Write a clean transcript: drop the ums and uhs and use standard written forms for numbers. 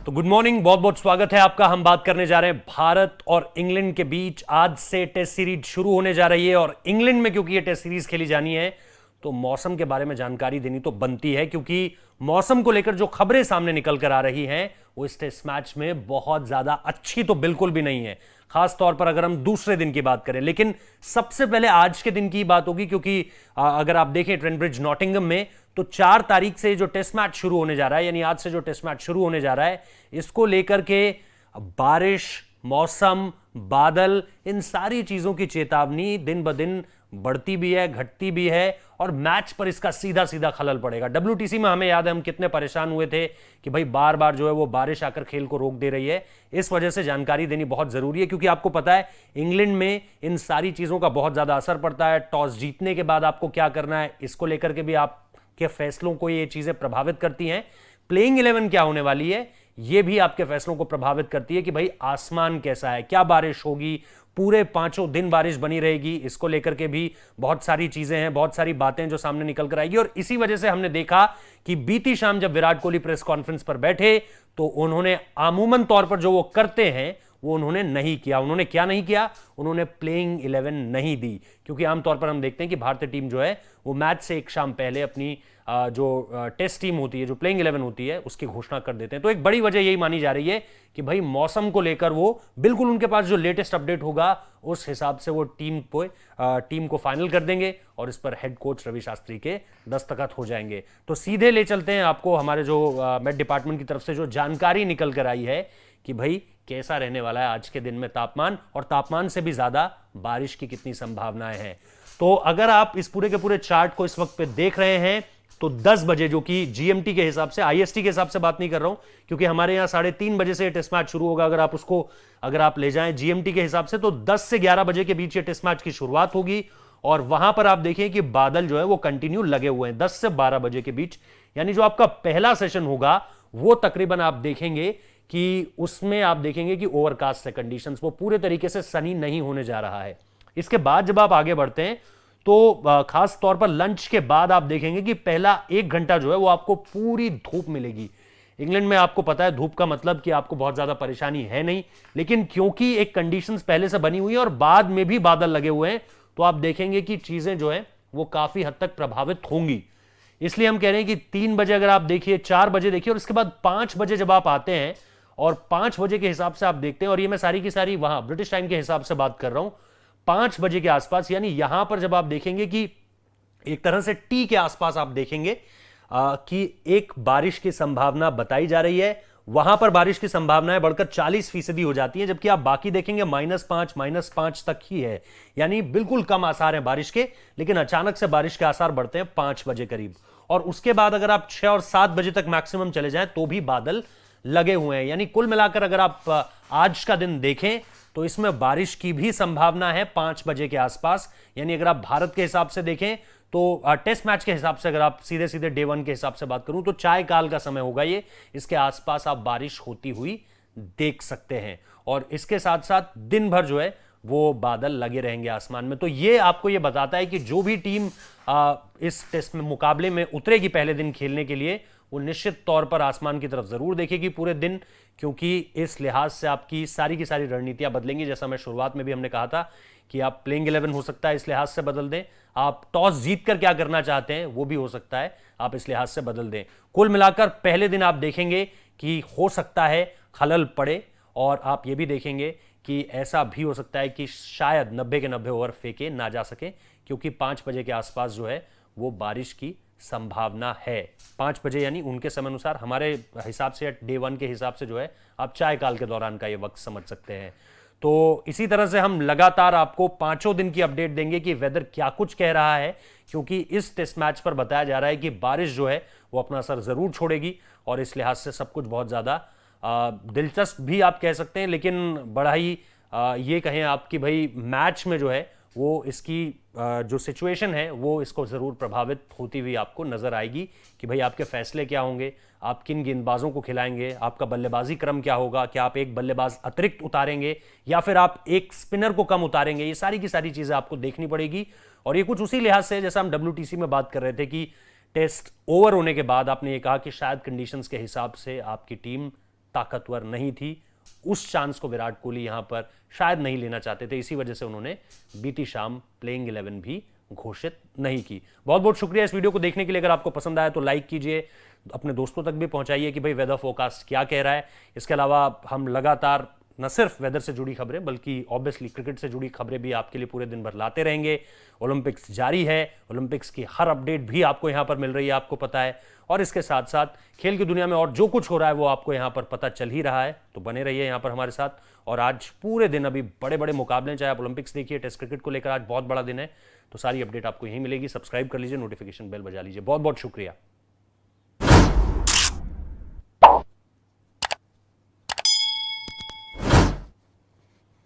तो good morning, बहुत बहुत स्वागत है आपका। हम बात करने जा रहे हैं भारत और इंग्लैंड के बीच। आज से टेस्ट सीरीज शुरू होने जा रही है और इंग्लैंड में क्योंकि ये टेस्ट सीरीज खेली जानी है तो मौसम के बारे में जानकारी देनी तो बनती है, क्योंकि मौसम को लेकर जो खबरें सामने निकल कर आ रही हैं वो इस टेस्ट मैच में बहुत ज्यादा अच्छी तो बिल्कुल भी नहीं है, खास तौर पर अगर हम दूसरे दिन की बात करें। लेकिन सबसे पहले आज के दिन की बात होगी, क्योंकि अगर आप देखें ट्रेंट ब्रिज नॉटिंघम में तो 4 तारीख से जो टेस्ट मैच शुरू होने जा रहा है, यानी आज से जो टेस्ट मैच शुरू होने जा रहा है, इसको लेकर के बारिश, मौसम, बादल, इन सारी चीजों की चेतावनी दिन ब दिन बढ़ती भी है, घटती भी है और मैच पर इसका सीधा सीधा खलल पड़ेगा। डब्ल्यूटीसी में हमें याद है हम कितने परेशान हुए थे कि भाई बार बार जो है वो बारिश आकर खेल को रोक दे रही है। इस वजह से जानकारी देनी बहुत जरूरी है, क्योंकि आपको पता है इंग्लैंड में इन सारी चीजों का बहुत ज्यादा असर पड़ता है। टॉस जीतने के बाद आपको क्या करना है, इसको लेकर के भी आपके फैसलों को ये चीजें प्रभावित करती हैं। प्लेइंग 11 क्या होने वाली है ये भी आपके फैसलों को प्रभावित करती है कि भाई आसमान कैसा है, क्या बारिश होगी, पूरे 5 दिन बारिश बनी रहेगी, इसको लेकर के भी बहुत सारी चीजें हैं, बहुत सारी बातें जो सामने निकल कर आएगी। और इसी वजह से हमने देखा कि बीती शाम जब विराट कोहली प्रेस कॉन्फ्रेंस पर बैठे तो उन्होंने आमूमन तौर पर जो वो करते हैं वो उन्होंने नहीं किया। उन्होंने क्या नहीं किया? उन्होंने प्लेइंग 11 नहीं दी, क्योंकि आमतौर पर हम देखते हैं कि भारतीय टीम जो है वो मैच से एक शाम पहले अपनी जो टेस्ट टीम होती है, जो प्लेइंग 11 होती है, उसकी घोषणा कर देते हैं। तो एक बड़ी वजह यही मानी जा रही है कि भाई मौसम को लेकर वो बिल्कुल उनके पास जो लेटेस्ट अपडेट होगा उस हिसाब से वो टीम को फाइनल कर देंगे और इस पर हेड कोच रवि शास्त्री के दस्तखत हो जाएंगे। तो सीधे ले चलते हैं आपको हमारे जो मेट डिपार्टमेंट की तरफ से जो जानकारी निकल कर आई है कि भाई कैसा रहने वाला है आज के दिन में तापमान, और तापमान से भी ज्यादा बारिश की कितनी संभावनाएं हैं। तो अगर आप इस पूरे के पूरे चार्ट को इस वक्त पे देख रहे हैं तो 10 बजे, जो कि जीएमटी के हिसाब से, आईएसटी के हिसाब से बात नहीं कर रहा हूं, क्योंकि हमारे यहां 3:30 बजे से टेस्ट मैच शुरू होगा। अगर आप ले जाएं जीएमटी के हिसाब से तो 10 से 11 बजे के बीच ये टेस्ट मैच की शुरुआत होगी और वहां पर आप देखिए कि बादल जो है वो कंटिन्यू लगे हुए हैं 10 से 12 बजे के बीच। यानी जो आपका पहला सेशन होगा वो तकरीबन आप देखेंगे कि उसमें आप देखेंगे कि ओवरकास्ट से कंडीशंस, वो पूरे तरीके से सनी नहीं होने जा रहा है। इसके बाद जब आप आगे बढ़ते हैं तो खास तौर पर लंच के बाद आप देखेंगे कि पहला 1 घंटा जो है वो आपको पूरी धूप मिलेगी। इंग्लैंड में आपको पता है धूप का मतलब कि आपको बहुत ज्यादा परेशानी है नहीं, लेकिन क्योंकि एक कंडीशंस पहले से बनी हुई है और बाद में भी बादल लगे हुए हैं तो आप देखेंगे कि चीजें जो है वो काफी हद तक प्रभावित होंगी। इसलिए हम कह रहे हैं कि 3 बजे अगर आप देखिए, 4 बजे देखिए और इसके बाद 5 बजे जब आप आते हैं और 5 बजे के हिसाब से आप देखते हैं, और ये मैं सारी की सारी वहां ब्रिटिश टाइम के हिसाब से बात कर रहा हूं, 5 बजे के आसपास, यानी यहां पर जब आप देखेंगे कि एक तरह से टी के आसपास आप देखेंगे कि एक बारिश की संभावना बताई जा रही है। वहां पर बारिश की संभावनाएं बढ़कर 40% हो जाती है, जबकि आप बाकी देखेंगे -5 तक ही है, यानी बिल्कुल कम आसार हैं बारिश के। लेकिन अचानक से बारिश के आसार बढ़ते हैं 5 बजे करीब, और उसके बाद अगर आप 6 और 7 बजे तक मैक्सिमम चले जाएं तो भी बादल लगे हुए हैं। यानी कुल मिलाकर अगर आप आज का दिन देखें तो इसमें बारिश की भी संभावना है 5 बजे के आसपास। यानी अगर आप भारत के हिसाब से देखें तो टेस्ट मैच के हिसाब से, अगर आप सीधे सीधे डे 1 के हिसाब से बात करूं तो चाय काल का समय होगा ये, इसके आसपास आप बारिश होती हुई देख सकते हैं। और इसके साथ साथ दिन भर जो है वो बादल लगे रहेंगे आसमान में। तो ये आपको ये बताता है कि जो भी टीम इस टेस्ट में मुकाबले में उतरेगी पहले दिन खेलने के लिए, वो निश्चित तौर पर आसमान की तरफ जरूर देखेगी पूरे दिन, क्योंकि इस लिहाज से आपकी सारी की सारी रणनीतियां बदलेंगी। जैसा मैं शुरुआत में भी हमने कहा था कि आप प्लेइंग 11 हो सकता है इस लिहाज से बदल दें, आप टॉस जीतकर क्या करना चाहते हैं वो भी हो सकता है आप इस लिहाज से बदल दें। कुल मिलाकर पहले दिन आप देखेंगे कि हो सकता है खलल पड़े, और आप ये भी देखेंगे कि ऐसा भी हो सकता है कि शायद 90 के 90 ओवर फेंके ना जा सके, क्योंकि 5 बजे के आसपास जो है वो बारिश की संभावना है। 5 बजे यानी उनके समय अनुसार, हमारे हिसाब से डे 1 के हिसाब से जो है आप चाय काल के दौरान का ये वक्त समझ सकते हैं। तो इसी तरह से हम लगातार आपको 5 दिन की अपडेट देंगे कि वेदर क्या कुछ कह रहा है, क्योंकि इस टेस्ट मैच पर बताया जा रहा है कि बारिश जो है वो अपना असर जरूर छोड़ेगी, और इस लिहाज से सब कुछ बहुत ज्यादा दिलचस्प भी आप कह सकते हैं, लेकिन बड़ा ही ये कहें आप कि भाई मैच में जो है वो इसकी जो सिचुएशन है वो इसको जरूर प्रभावित होती हुई आपको नजर आएगी कि भाई आपके फैसले क्या होंगे, आप किन गेंदबाजों को खिलाएंगे, आपका बल्लेबाजी क्रम क्या होगा, क्या आप एक बल्लेबाज अतिरिक्त उतारेंगे या फिर आप एक स्पिनर को कम उतारेंगे। ये सारी की सारी चीजें आपको देखनी पड़ेगी, और ये कुछ उसी लिहाज से जैसा हम डब्ल्यूटीसी में बात कर रहे थे कि टेस्ट ओवर होने के बाद आपने ये कहा कि शायद कंडीशंस के हिसाब से आपकी टीम ताकतवर नहीं थी। उस चांस को विराट कोहली यहां पर शायद नहीं लेना चाहते थे, इसी वजह से उन्होंने बीती शाम प्लेइंग 11 भी घोषित नहीं की। बहुत बहुत शुक्रिया इस वीडियो को देखने के लिए। अगर आपको पसंद आया तो लाइक कीजिए, अपने दोस्तों तक भी पहुंचाइए कि भाई वेदर फोरकास्ट क्या कह रहा है। इसके अलावा हम लगातार न सिर्फ वेदर से जुड़ी खबरें बल्कि ऑब्वियसली क्रिकेट से जुड़ी खबरें भी आपके लिए पूरे दिन भर लाते रहेंगे। ओलंपिक्स जारी है, ओलंपिक्स की हर अपडेट भी आपको यहां पर मिल रही है, आपको पता है। और इसके साथ साथ खेल की दुनिया में और जो कुछ हो रहा है वो आपको यहां पर पता चल ही रहा है, तो बने रहिए यहां पर हमारे साथ। और आज पूरे दिन अभी बड़े बड़े मुकाबले, चाहे आप ओलंपिक्स देखिए, टेस्ट क्रिकेट को लेकर आज बहुत बड़ा दिन है, तो सारी अपडेट आपको यहीं मिलेगी। सब्सक्राइब कर लीजिए, नोटिफिकेशन बेल बजा लीजिए। बहुत बहुत शुक्रिया।